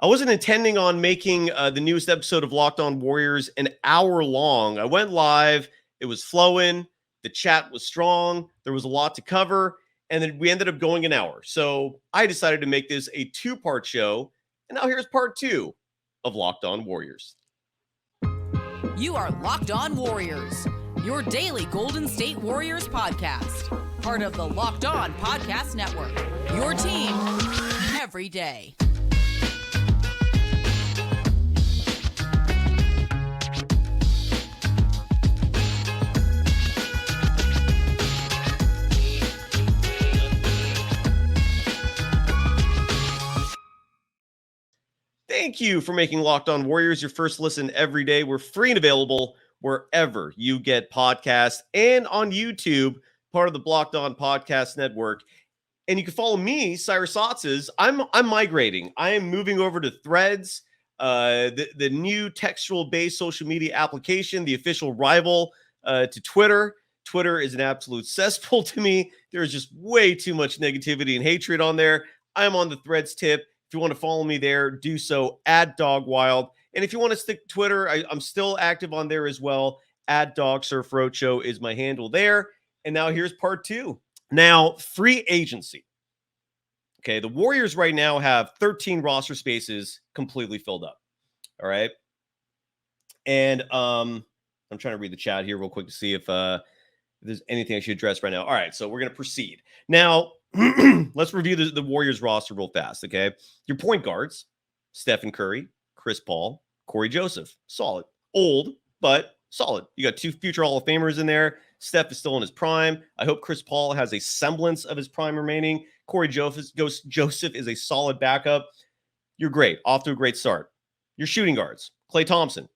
I wasn't intending on making the newest episode of Locked On Warriors an hour long. I went live. It was flowing. The chat was strong. There was a lot to cover. And then we ended up going an hour. So I decided to make this a two-part show. And now here's part two of Locked On Warriors. You are Locked On Warriors, your daily Golden State Warriors podcast. Part of the Locked On Podcast Network, your team every day. Thank you for making Locked On Warriors your first listen every day. We're free and available wherever you get podcasts and on YouTube, part of the Locked On Podcast Network. And you can follow me, Cyrus Saatsaz. I'm migrating. I am moving over to Threads, the new textual-based social media application, the official rival to Twitter. Twitter is an absolute cesspool to me. There is just way too much negativity and hatred on there. I'm on the Threads tip. If you want to follow me there, do so at Dogwild. And if you want to stick to Twitter, I'm still active on there as well. At Dog Surf Roadshow is my handle there. And now here's part two. Now, free agency. Okay, the Warriors right now have 13 roster spaces completely filled up. All right. And I'm trying to read the chat here real quick to see if there's anything I should address right now. All right, so we're going to proceed. Now, let's review the Warriors roster real fast, okay? Your point guards, Steph Curry, Chris Paul, Corey Joseph. Solid. Old, but solid. You got two future Hall of Famers in there. Steph is still in his prime. I hope Chris Paul has a semblance of his prime remaining. Corey Joseph is a solid backup. You're great. Off to a great start. Your shooting guards, Klay Thompson,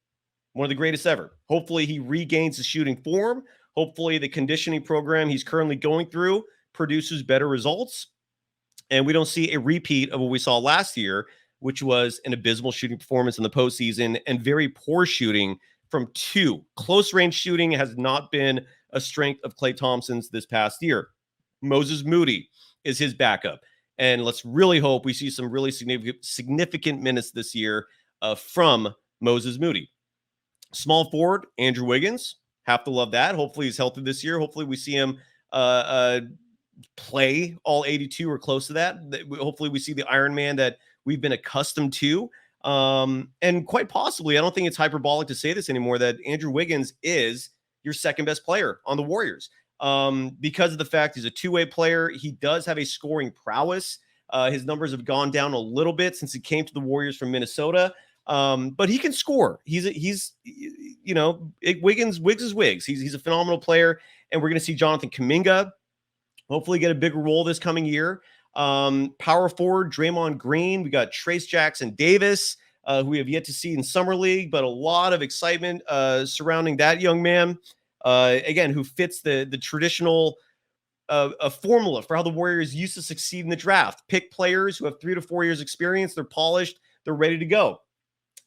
one of the greatest ever. Hopefully he regains his shooting form. Hopefully the conditioning program he's currently going through produces better results, and we don't see a repeat of what we saw last year, which was an abysmal shooting performance in the postseason and very poor shooting from two. Close range shooting has not been a strength of Klay Thompson's this past year. Moses Moody is his backup, and let's really hope we see some really significant minutes this year from Moses Moody. Small forward, Andrew Wiggins. Have to love that. Hopefully he's healthy this year. Hopefully we see him play all 82 or close to that. Hopefully we see the Iron Man that we've been accustomed to. And quite possibly, I don't think it's hyperbolic to say this anymore, that Andrew Wiggins is your second best player on the Warriors. Because of the fact he's a two-way player, he does have a scoring prowess. His numbers have gone down a little bit since he came to the Warriors from Minnesota. But he can score. Wiggins is Wiggs. He's a phenomenal player. And we're going to see Jonathan Kuminga hopefully get a bigger role this coming year. Power forward, Draymond Green. We got Trace Jackson Davis, who we have yet to see in Summer League, but a lot of excitement surrounding that young man. Again, who fits the traditional formula for how the Warriors used to succeed in the draft. Pick players who have 3 to 4 years experience. They're polished. They're ready to go.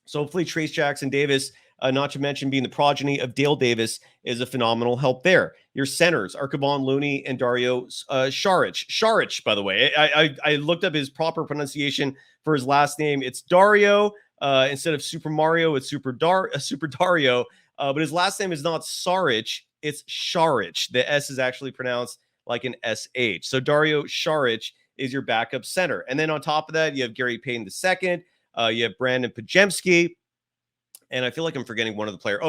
So hopefully Trace Jackson Davis, not to mention being the progeny of Dale Davis, is a phenomenal help there. Your centers, Archibald Looney and Dario Saric. Saric, by the way. I looked up his proper pronunciation for his last name. It's Dario. Instead of Super Mario, it's Super Dario. But his last name is not Saric. It's Saric. The S is actually pronounced like an SH. So Dario Saric is your backup center. And then on top of that, you have Gary Payton II. You have Brandin Podziemski. And I feel like I'm forgetting one of the players.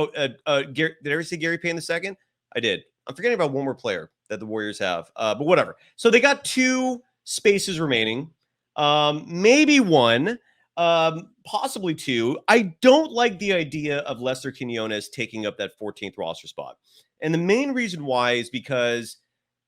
Did I ever say Gary Payton II? I did. I'm forgetting about one more player that the Warriors have. But whatever. So they got 2 spaces remaining. Maybe 1. Possibly 2. I don't like the idea of Lester Quinones taking up that 14th roster spot. And the main reason why is because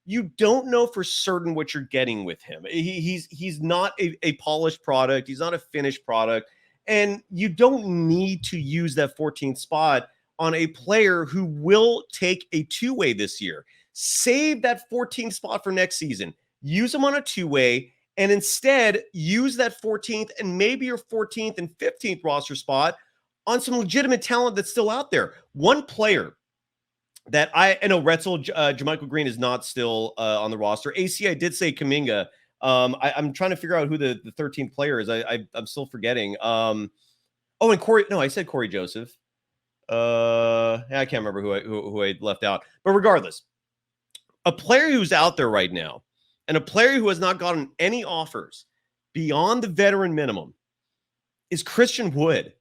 you don't know for certain what you're getting with him. He's not a polished product. He's not a finished product. And you don't need to use that 14th spot on a player who will take a two-way this year. Save that 14th spot for next season. Use him on a two-way, and instead use that 14th and maybe your 14th and 15th roster spot on some legitimate talent that's still out there. One player that I know, Retzel, Jermichael Green is not still on the roster. AC, I did say Kuminga I'm trying to figure out who the 13th player is. I'm still forgetting. Oh, and Corey. No, I said Corey Joseph. I can't remember who I left out. But regardless, a player who's out there right now, and a player who has not gotten any offers beyond the veteran minimum, is Christian Wood.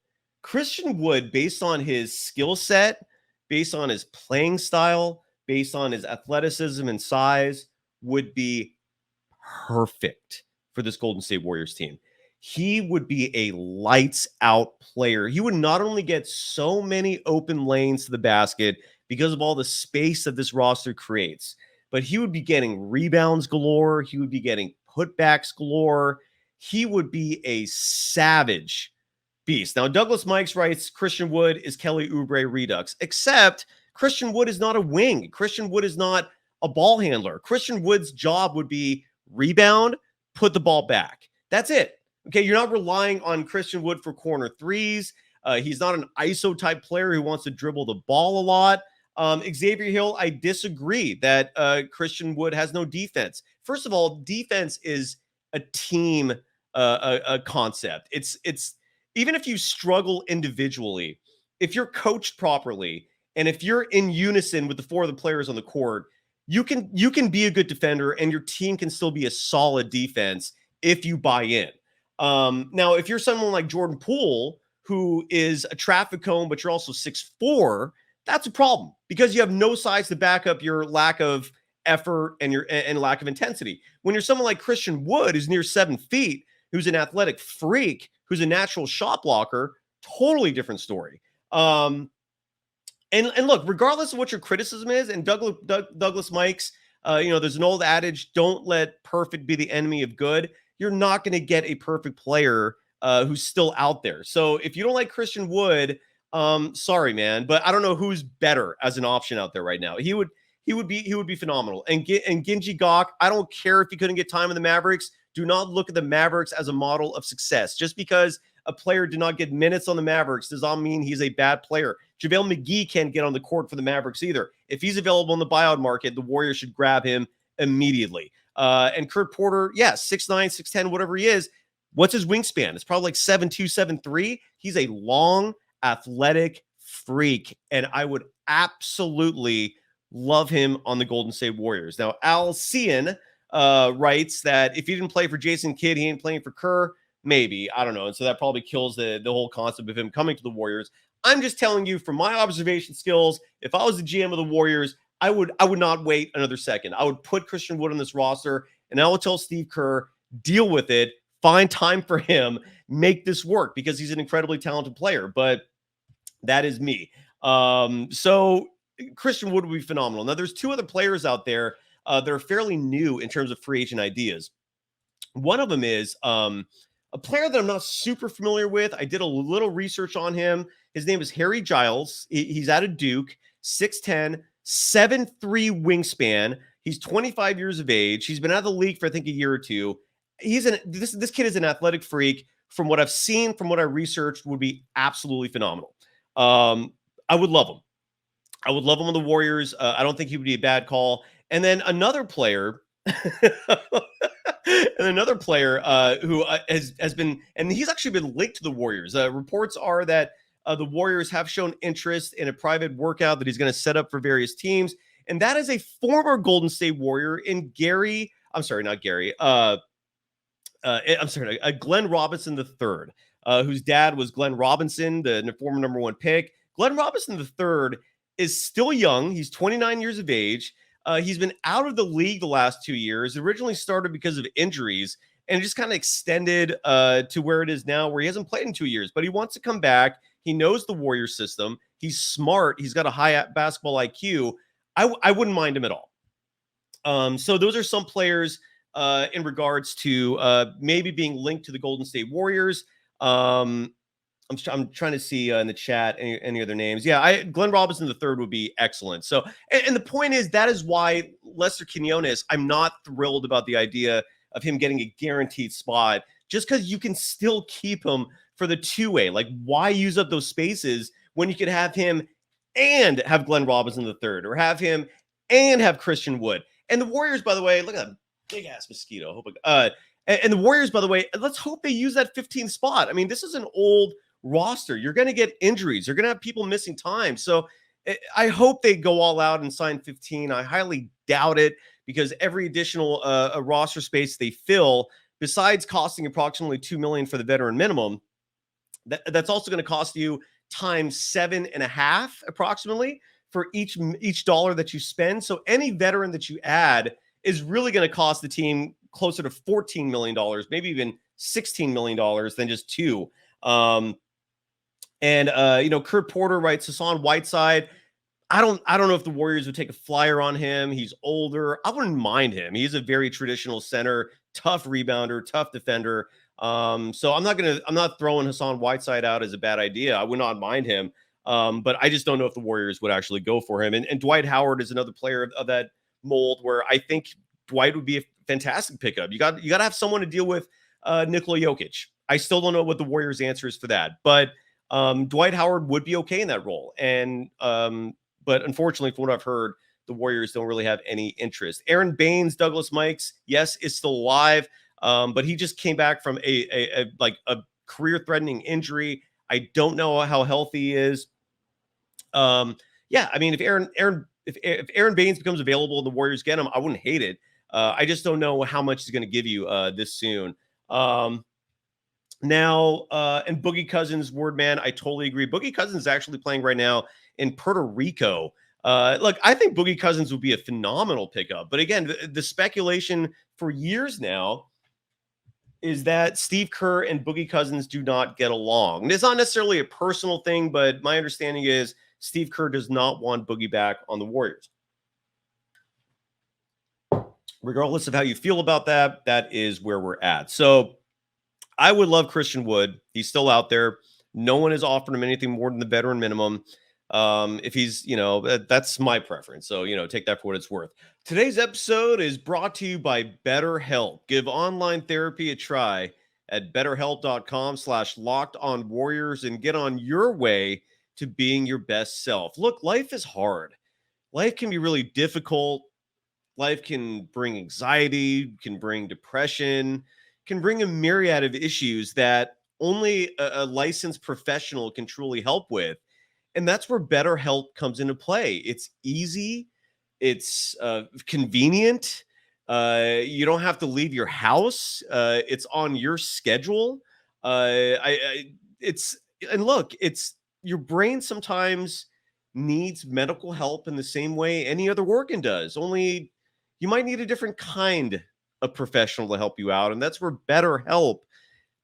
Christian Wood, based on his skill set, based on his playing style, based on his athleticism and size, would be perfect for this Golden State Warriors team. He would be a lights out player. He would not only get so many open lanes to the basket because of all the space that this roster creates, but he would be getting rebounds galore. He would be getting putbacks galore. He would be a savage beast. Now, Douglas Mikes writes, Christian Wood is Kelly Oubre Redux, except Christian Wood is not a wing. Christian Wood is not a ball handler. Christian Wood's job would be rebound, put the ball back. That's it. Okay, you're not relying on Christian Wood for corner threes. He's not an ISO type player who wants to dribble the ball a lot. Xavier Hill, I disagree that Christian Wood has no defense. First of all, defense is a team a concept. It's even if you struggle individually, if you're coached properly and if you're in unison with the four of the players on the court, you can be a good defender and your team can still be a solid defense if you buy in. Now, if you're someone like Jordan Poole, who is a traffic cone, but you're also 6'4", that's a problem because you have no size to back up your lack of effort and lack of intensity. When you're someone like Christian Wood, who's near 7 feet, who's an athletic freak, who's a natural shot blocker, totally different story. And look, regardless of what your criticism is, and Douglas Mikes, there's an old adage, don't let perfect be the enemy of good. You're not going to get a perfect player who's still out there. So if you don't like Christian Wood, sorry, man, but I don't know who's better as an option out there right now. He would be phenomenal. And Ginji Gok, I don't care if he couldn't get time in the Mavericks. Do not look at the Mavericks as a model of success. Just because a player did not get minutes on the Mavericks does not mean he's a bad player. JaVale McGee can't get on the court for the Mavericks either. If he's available in the buyout market, the Warriors should grab him immediately. And Kurt Porter, 6'9", 6'10", whatever he is. What's his wingspan? It's probably like 7'2", 7'3". He's a long, athletic freak, and I would absolutely love him on the Golden State Warriors. Now, Al Cian writes that if he didn't play for Jason Kidd, he ain't playing for Kerr. Maybe, I don't know. And so that probably kills the whole concept of him coming to the Warriors. I'm just telling you from my observation skills, if I was the GM of the Warriors, I would not wait another second. I would put Christian Wood on this roster, and I would tell Steve Kerr, deal with it, find time for him, make this work, because he's an incredibly talented player. But that is me. So Christian Wood would be phenomenal. Now, there's two other players out there that are fairly new in terms of free agent ideas. One of them is a player that I'm not super familiar with. I did a little research on him. His name is Harry Giles. He's out of Duke, 6'10", 7'3" wingspan. He's 25 years of age. He's been out of the league for, I think, a year or two. This kid is an athletic freak. From what I've seen, from what I researched, would be absolutely phenomenal. I would love him. I would love him on the Warriors. I don't think he would be a bad call. And then another player, who has been, and he's actually been linked to the Warriors. Reports are that the Warriors have shown interest in a private workout that he's going to set up for various teams. And that is a former Golden State Warrior in Glenn Robinson III, whose dad was Glenn Robinson, the former number 1 pick. Glenn Robinson III is still young. He's 29 years of age. He's been out of the league the last 2 years. Originally started because of injuries and just kind of extended to where it is now, where he hasn't played in 2 years, but he wants to come back. He knows the Warriors system. He's smart. He's got a high basketball IQ. I wouldn't mind him at all. So those are some players in regards to maybe being linked to the Golden State Warriors. I'm trying to see in the chat any other names. Yeah, Glenn Robinson III would be excellent. So, and the point is, that is why Lester Quinones, I'm not thrilled about the idea of him getting a guaranteed spot, just because you can still keep him for the 2-way. Like, why use up those spaces when you could have him and have Glenn Robinson III, or have him and have Christian Wood? And the Warriors, by the way, look at them. big ass mosquito. I hope and the Warriors, by the way, let's hope they use that 15 spot. I mean, this is an old roster. You're going to get injuries. You're going to have people missing time. So I hope they go all out and sign 15. I highly doubt it because every additional roster space they fill, besides costing approximately $2 million for the veteran minimum, that's also going to cost you times 7.5 approximately for each dollar that you spend. So any veteran that you add is really going to cost the team closer to $14 million, maybe even $16 million than just two. Kurt Porter writes, Hassan Whiteside, I don't know if the Warriors would take a flyer on him. He's older. I wouldn't mind him. He's a very traditional center, tough rebounder, tough defender. So I'm not throwing Hassan Whiteside out as a bad idea. I would not mind him. But I just don't know if the Warriors would actually go for him. And Dwight Howard is another player of that mold where I think Dwight would be a fantastic pickup. You got to have someone to deal with Nikola Jokic. I still don't know what the Warriors' answer is for that, but Dwight Howard would be okay in that role. And but unfortunately, from what I've heard, the Warriors don't really have any interest. Aaron Baines, Douglas Mikes, yes, is still alive, but he just came back from a career-threatening injury. I don't know how healthy he is. I mean, if Aaron Baines becomes available and the Warriors get him, I wouldn't hate it. I just don't know how much he's going to give you this soon. And Boogie Cousins, word man, I totally agree. Boogie Cousins is actually playing right now in Puerto Rico. Look, I think Boogie Cousins would be a phenomenal pickup. But again, the speculation for years now is that Steve Kerr and Boogie Cousins do not get along. And it's not necessarily a personal thing, but my understanding is Steve Kerr does not want Boogie back on the Warriors. Regardless of how you feel about that, that is where we're at. So I would love Christian Wood. He's still out there. No one has offered him anything more than the veteran minimum. If he's, that's my preference. So, take that for what it's worth. Today's episode is brought to you by BetterHelp. Give online therapy a try at betterhelp.com/lockedonwarriors and get on your way to being your best self. Look, life is hard. Life can be really difficult. Life can bring anxiety, can bring depression, can bring a myriad of issues that only a licensed professional can truly help with. And that's where BetterHelp comes into play. It's easy. It's convenient. You don't have to leave your house. It's on your schedule. It's your brain sometimes needs medical help in the same way any other organ does. Only you might need a different kind of professional to help you out. And that's where BetterHelp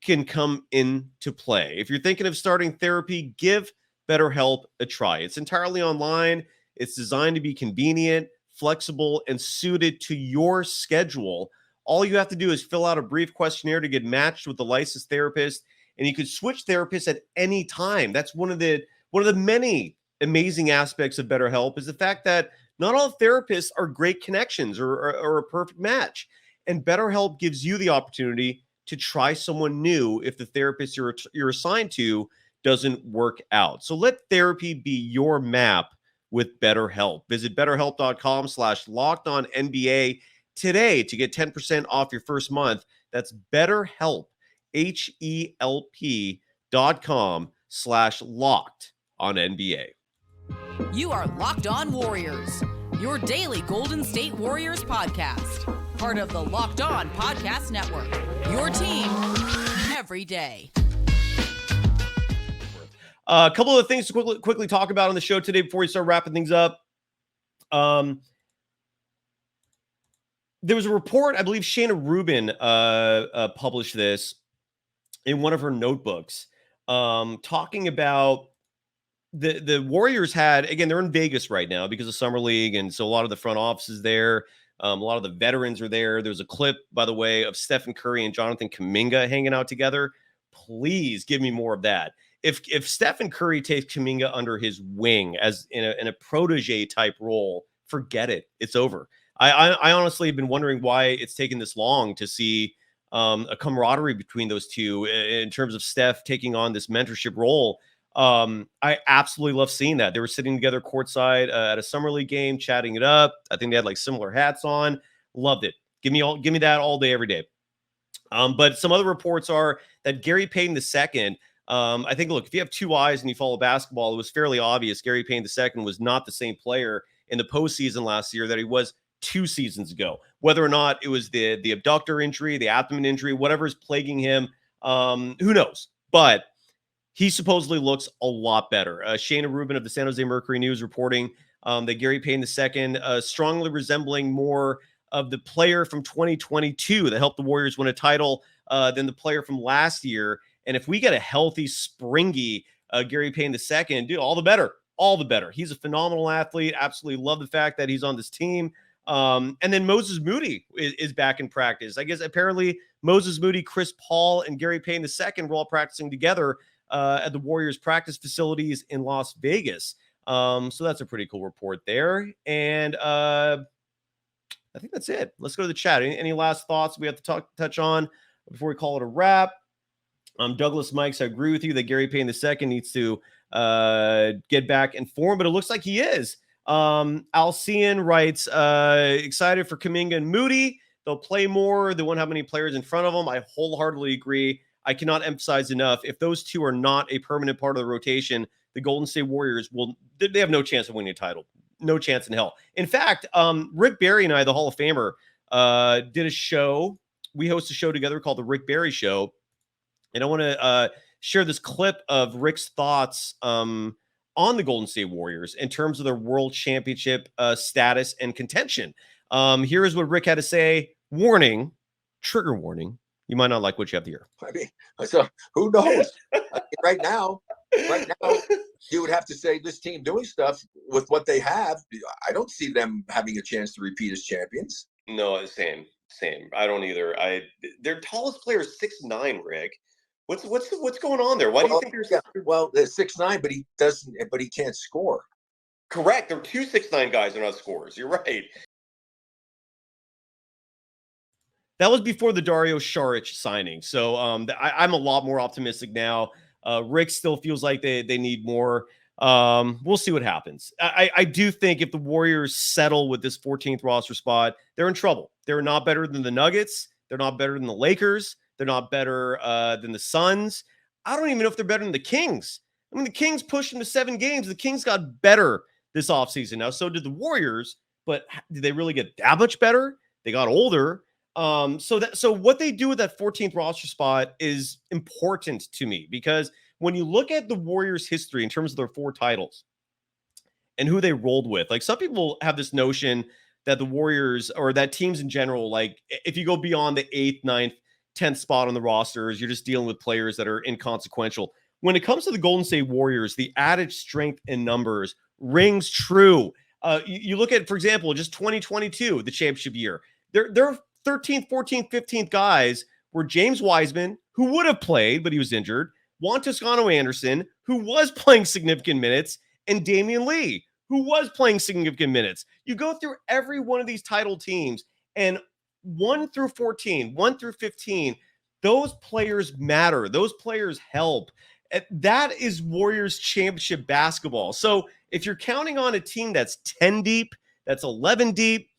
can come into play. If you're thinking of starting therapy, give BetterHelp a try. It's entirely online. It's designed to be convenient, flexible, and suited to your schedule. All you have to do is fill out a brief questionnaire to get matched with a licensed therapist, and you could switch therapists at any time. That's one of the many amazing aspects of BetterHelp is the fact that not all therapists are great connections or a perfect match. And BetterHelp gives you the opportunity to try someone new if the therapist you're assigned to doesn't work out. So let therapy be your map with BetterHelp. Visit betterhelp.com/lockedonnba today to get 10% off your first month. That's BetterHelp, HELP.com/lockedonnba. You are Locked On Warriors, your daily Golden State Warriors podcast. Part of the Locked On Podcast Network, your team every day. A couple of things to quickly talk about on the show today before we start wrapping things up. There was a report, I believe Shayna Rubin published this in one of her notebooks, talking about the Warriors had, again, they're in Vegas right now because of Summer League, and so a lot of the front office is there. A lot of the veterans are there. There's a clip, by the way, of Stephen Curry and Jonathan Kuminga hanging out together. Please give me more of that. If Stephen Curry takes Kuminga under his wing as in a protege type role, forget it. It's over. I honestly have been wondering why it's taken this long to see a camaraderie between those two in terms of Steph taking on this mentorship role. I absolutely love seeing that. They were sitting together courtside at a Summer League game, chatting it up. I think they had like similar hats on. Loved it. Give me that all day, every day. But some other reports are that Gary Payton II, I think, look, if you have two eyes and you follow basketball, it was fairly obvious Gary Payton II was not the same player in the postseason last year that he was 2 seasons ago. Whether or not it was the abductor injury, the abdomen injury, whatever is plaguing him, who knows? But he supposedly looks a lot better. Shayna Rubin of the San Jose Mercury News reporting that Gary Payton II strongly resembling more of the player from 2022 that helped the Warriors win a title than the player from last year. And if we get a healthy, springy Gary Payton II, dude, all the better. All the better. He's a phenomenal athlete. Absolutely love the fact that he's on this team. And then Moses Moody is back in practice. I guess apparently Moses Moody, Chris Paul, and Gary Payton II were all practicing together at the Warriors practice facilities in Las Vegas. So that's a pretty cool report there. And I think that's it. Let's go to the chat. Any last thoughts we have to touch on before we call it a wrap? Douglas Mikes, I agree with you that Gary Payton II needs to get back in form, but it looks like he is. Alcian writes, excited for Kuminga and Moody. They'll play more. They won't have many players in front of them. I wholeheartedly agree. I cannot emphasize enough. If those two are not a permanent part of the rotation, the Golden State Warriors they have no chance of winning a title. No chance in hell. In fact, Rick Barry and I, the Hall of Famer, did a show. We host a show together called The Rick Barry Show. And I want to share this clip of Rick's thoughts on the Golden State Warriors in terms of their world championship status and contention. Here is what Rick had to say. Warning, trigger warning. You might not like what you have to hear. I mean, so who knows? Right now, you would have to say this team doing stuff with what they have. I don't see them having a chance to repeat as champions. No, same. I don't either. Their tallest player is 6'9", Rick. What's going on there? Why do you think there's well, they're 6'9", but he can't score. Correct. There are 2 6'9" guys who are not scorers. You're right. That was before the Dario Saric signing. So I'm a lot more optimistic now. Rick still feels like they need more. We'll see what happens. I do think if the Warriors settle with this 14th roster spot, they're in trouble. They're not better than the Nuggets. They're not better than the Lakers. They're not better than the Suns. I don't even know if they're better than the Kings. I mean, the Kings pushed them to 7 games. The Kings got better this offseason. Now, so did the Warriors, but did they really get that much better? They got older. So what they do with that 14th roster spot is important to me, because when you look at the Warriors' history in terms of their 4 titles and who they rolled with, like, some people have this notion that the Warriors, or that teams in general, like, if you go beyond the 8th, 9th, 10th spot on the rosters, you're just dealing with players that are inconsequential. When it comes to the Golden State Warriors, the added strength in numbers rings true. You look at, for example, just 2022, the championship year, their 13th, 14th, 15th guys were James Wiseman, who would have played, but he was injured, Juan Toscano-Anderson, who was playing significant minutes, and Damian Lee, who was playing significant minutes. You go through every one of these title teams, and 1 through 14, 1 through 15, those players matter. Those players help. That is Warriors championship basketball. So if you're counting on a team that's 10 deep, that's 11 deep,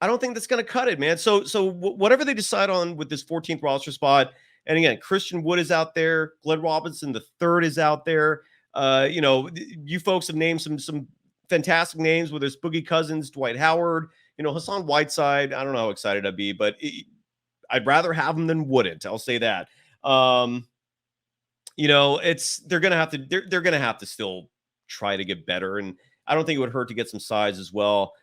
I don't think that's going to cut it, man. So whatever they decide on with this 14th roster spot, and again, Christian Wood is out there, Glenn Robinson III is out there. You folks have named some fantastic names, whether it's Boogie Cousins, Dwight Howard, Hassan Whiteside. I don't know how excited I'd be, but I'd rather have him than wouldn't. I'll say that. They're gonna have to still try to get better, and I don't think it would hurt to get some size as well.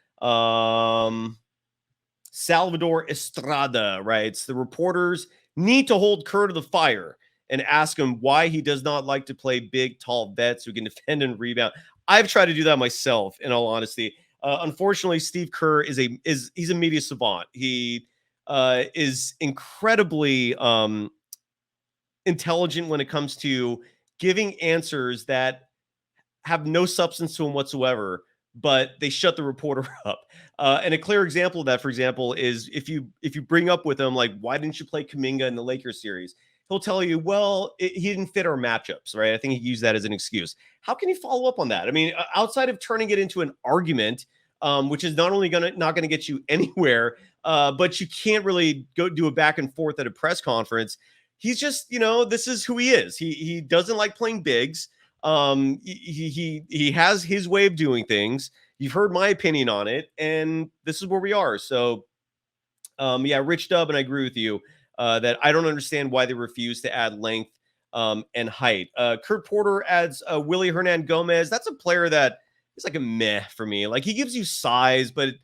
Salvador Estrada writes, the reporters need to hold Kerr to the fire and ask him why he does not like to play big, tall vets who can defend and rebound. I've tried to do that myself, in all honesty. Unfortunately, Steve Kerr he's a media savant. He is incredibly intelligent when it comes to giving answers that have no substance to them whatsoever, but they shut the reporter up. And a clear example of that, for example, is if you bring up with him, like, why didn't you play Kuminga in the Lakers series? He'll tell you, well, he didn't fit our matchups, right? I think he used that as an excuse. How can you follow up on that? I mean, outside of turning it into an argument, which is not only not going to get you anywhere, but you can't really go do a back and forth at a press conference. He's just, this is who he is. He doesn't like playing bigs. He has his way of doing things. You've heard my opinion on it, and this is where we are. So, Rich Dub, and I agree with you that I don't understand why they refuse to add length and height. Kurt Porter adds Willie Hernan Gomez. That's a player that is like a meh for me. Like, he gives you size, but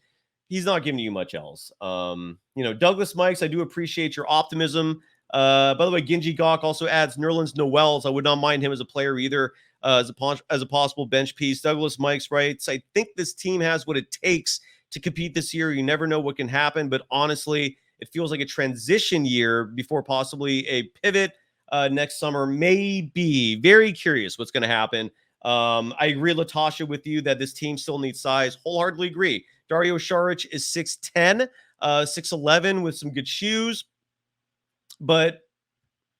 he's not giving you much else. Douglas Mikes, I do appreciate your optimism. By the way, Ginji Gok also adds Nerlens Noels. I would not mind him as a player either, as a possible bench piece. Douglas Mikes writes, I think this team has what it takes to compete this year. You never know what can happen, but honestly, it feels like a transition year before possibly a pivot next summer. Maybe. Very curious what's going to happen. I agree, Latasha, with you that this team still needs size. Wholeheartedly agree. Dario Saric is 6'10", 6'11", with some good shoes. But,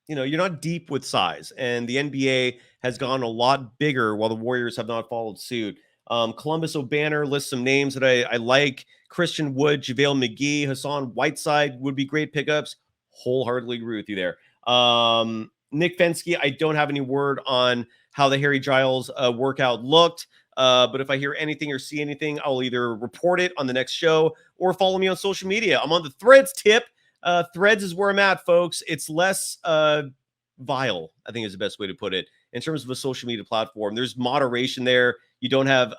you're not deep with size. And the NBA has gone a lot bigger while the Warriors have not followed suit. Columbus O'Banner lists some names that I like. Christian Wood, JaVale McGee, Hassan Whiteside would be great pickups. Wholeheartedly agree with you there. Nick Fensky, I don't have any word on how the Harry Giles workout looked. But if I hear anything or see anything, I'll either report it on the next show or follow me on social media. I'm on the Threads tip. Threads is where I'm at, folks. It's less vile, I think is the best way to put it, in terms of a social media platform. There's moderation there. You don't have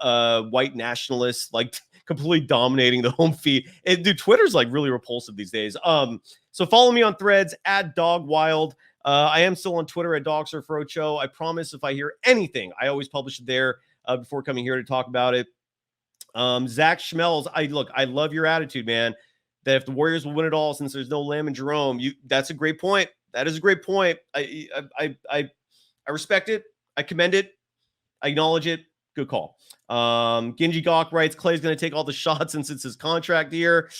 white nationalists like completely dominating the home feed. Dude, Twitter's like really repulsive these days. So follow me on Threads at Dogwild. I am still on Twitter at DogSurfRoadshow. I promise if I hear anything, I always publish it there before coming here to talk about it. Zach Schmelz, I love your attitude, man. That if the Warriors will win it all, since there's no Lamb and Jerome, that's a great point. That is a great point. I respect it. I commend it. I acknowledge it. Good call. Ginji Gok writes, Clay's going to take all the shots since it's his contract year.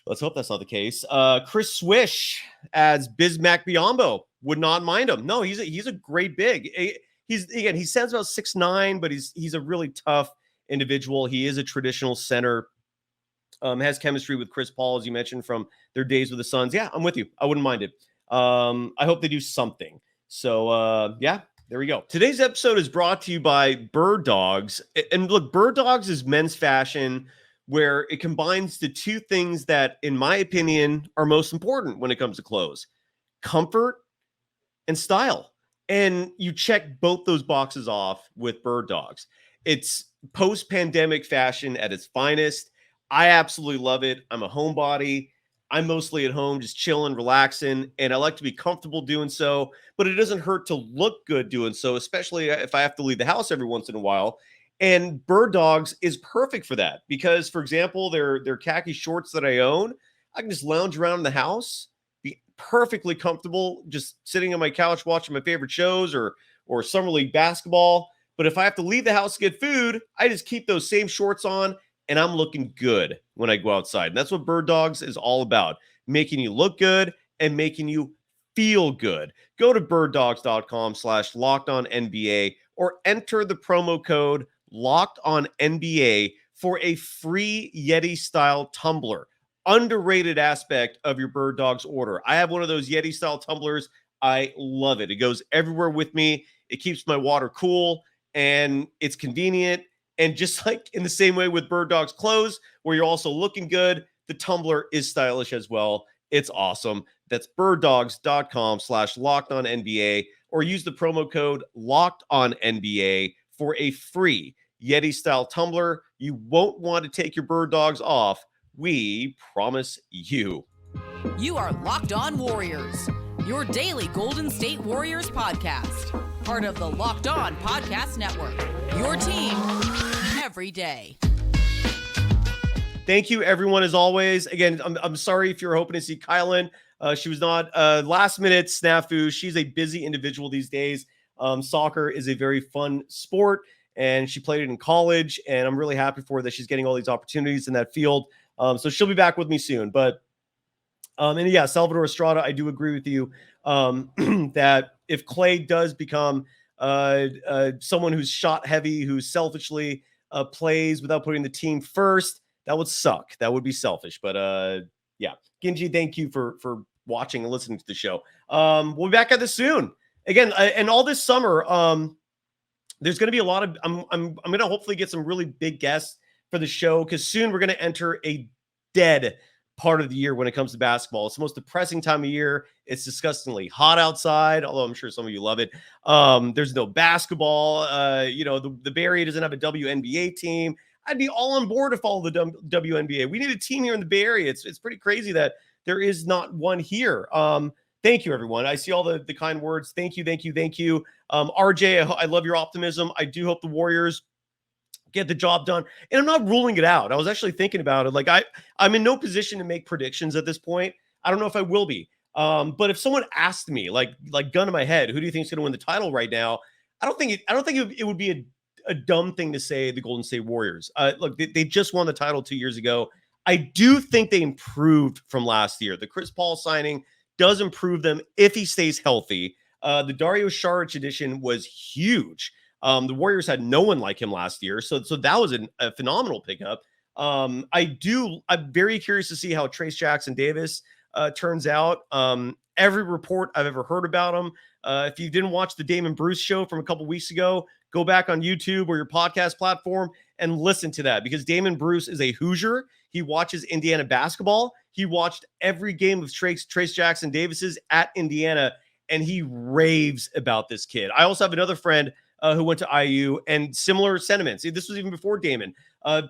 Let's hope that's not the case. Chris Swish adds Bismack Biyombo. Would not mind him. No, he's a great big. He stands about 6'9", but he's a really tough individual. He is a traditional center. Has chemistry with Chris Paul, as you mentioned, from their days with the Suns. Yeah, I'm with you. I wouldn't mind it. I hope they do something. So, there we go. Today's episode is brought to you by Birddogs. And look, Birddogs is men's fashion where it combines the two things that, in my opinion, are most important when it comes to clothes: comfort and style. And you check both those boxes off with Birddogs. It's post-pandemic fashion at its finest. I absolutely love it. I'm a homebody. I'm mostly at home, just chilling, relaxing, and I like to be comfortable doing so, but it doesn't hurt to look good doing so, especially if I have to leave the house every once in a while. And Birddogs is perfect for that because, for example, their khaki shorts that I own, I can just lounge around the house, be perfectly comfortable, just sitting on my couch watching my favorite shows or summer league basketball. But if I have to leave the house to get food, I just keep those same shorts on, and I'm looking good when I go outside. And that's what Birddogs is all about, making you look good and making you feel good. Go to birddogs.com/LockedOnNBA or enter the promo code LockedOnNBA for a free Yeti-style tumbler. Underrated aspect of your Birddogs order. I have one of those Yeti-style tumblers. I love it. It goes everywhere with me. It keeps my water cool, and it's convenient. And just like in the same way with Birddogs clothes, where you're also looking good, the tumbler is stylish as well. It's awesome. That's birddogs.com/LockedOnNBA or use the promo code LockedOnNBA for a free Yeti-style tumbler. You won't want to take your Birddogs off. We promise you. You are Locked On Warriors, your daily Golden State Warriors podcast. Part of the Locked On Podcast Network, your team every day. Thank you, everyone, as always. Again, I'm sorry if you're hoping to see Kylan. She was not last-minute snafu. She's a busy individual these days. Soccer is a very fun sport, and she played it in college, and I'm really happy for her that she's getting all these opportunities in that field. So she'll be back with me soon. But, Salvador Estrada, I do agree with you that if Clay does become someone who's shot heavy, who selfishly plays without putting the team first, That would suck. That would be selfish. But yeah, Ginji, thank you for watching and listening to the show. We'll be back at this soon. Again, and all this summer, there's going to be a lot of, I'm going to hopefully get some really big guests for the show, because soon we're going to enter a dead part of the year when it comes to basketball. It's the most depressing time of year. It's disgustingly hot outside, although I'm sure some of you love it. There's no basketball. The Bay Area doesn't have a WNBA team. I'd be all on board to follow the WNBA. We need a team here in the Bay Area. It's pretty crazy that there is not one here. Thank you, everyone. I see all the kind words. Thank you. RJ, I love your optimism. I do hope the Warriors get the job done. And I'm not ruling it out. I was actually thinking about it. Like I'm in no position to make predictions at this point. I don't know if I will be. But if someone asked me, like gun to my head, who do you think is going to win the title right now? I don't think it would be a dumb thing to say the Golden State Warriors. Look, they just won the title 2 years ago. I do think they improved from last year. The Chris Paul signing does improve them if he stays healthy. The Dario Saric edition was huge. The Warriors had no one like him last year, so that was a phenomenal pickup. I'm very curious to see how Trayce Jackson-Davis turns out. Every report I've ever heard about him. If you didn't watch the Damon Bruce show from a couple weeks ago, go back on YouTube or your podcast platform and listen to that, because Damon Bruce is a Hoosier. He watches Indiana basketball. He watched every game of Trayce Jackson-Davis's at Indiana, and he raves about this kid. I also have another friend who went to IU, and similar sentiments. This was even before Damon.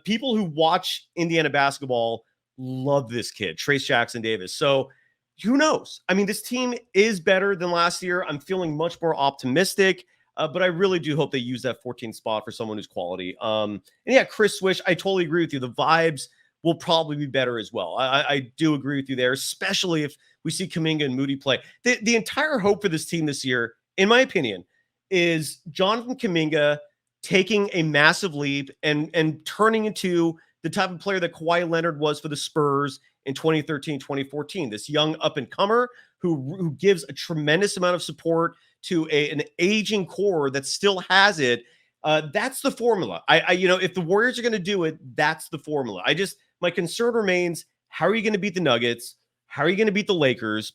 People who watch Indiana basketball love this kid, Trayce Jackson-Davis. So who knows? I mean, this team is better than last year. I'm feeling much more optimistic, but I really do hope they use that 14th spot for someone who's quality. And yeah, Chris Swish, I totally agree with you. The vibes will probably be better as well. I do agree with you there, especially if we see Kuminga and Moody play. The entire hope for this team this year, in my opinion, is Jonathan Kuminga taking a massive leap and turning into the type of player that Kawhi Leonard was for the Spurs in 2013, 2014. This young up-and-comer who gives a tremendous amount of support to an aging core that still has it. That's the formula. If the Warriors are going to do it, that's the formula. My concern remains, how are you going to beat the Nuggets? How are you going to beat the Lakers?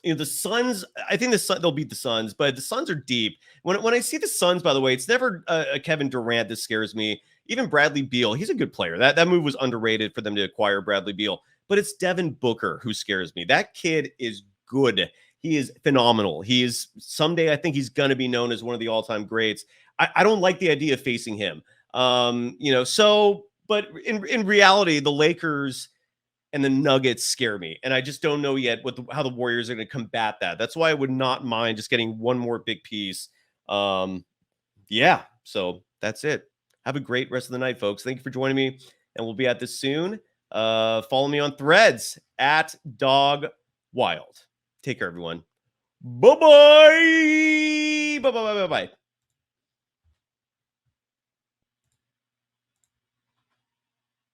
The Suns, I think they'll beat the Suns, but the Suns are deep. When I see the Suns, by the way, it's never a Kevin Durant that scares me. Even Bradley Beal, he's a good player. That move was underrated for them to acquire Bradley Beal. But it's Devin Booker who scares me. That kid is good. He is phenomenal. Someday I think he's going to be known as one of the all-time greats. I don't like the idea of facing him. But in reality, the Lakers and the Nuggets scare me. And I just don't know yet how the Warriors are going to combat that. That's why I would not mind just getting one more big piece. Yeah, so that's it. Have a great rest of the night, folks. Thank you for joining me, and we'll be at this soon. Follow me on Threads at Dog Wild. Take care, everyone. Bye-bye. Bye-bye.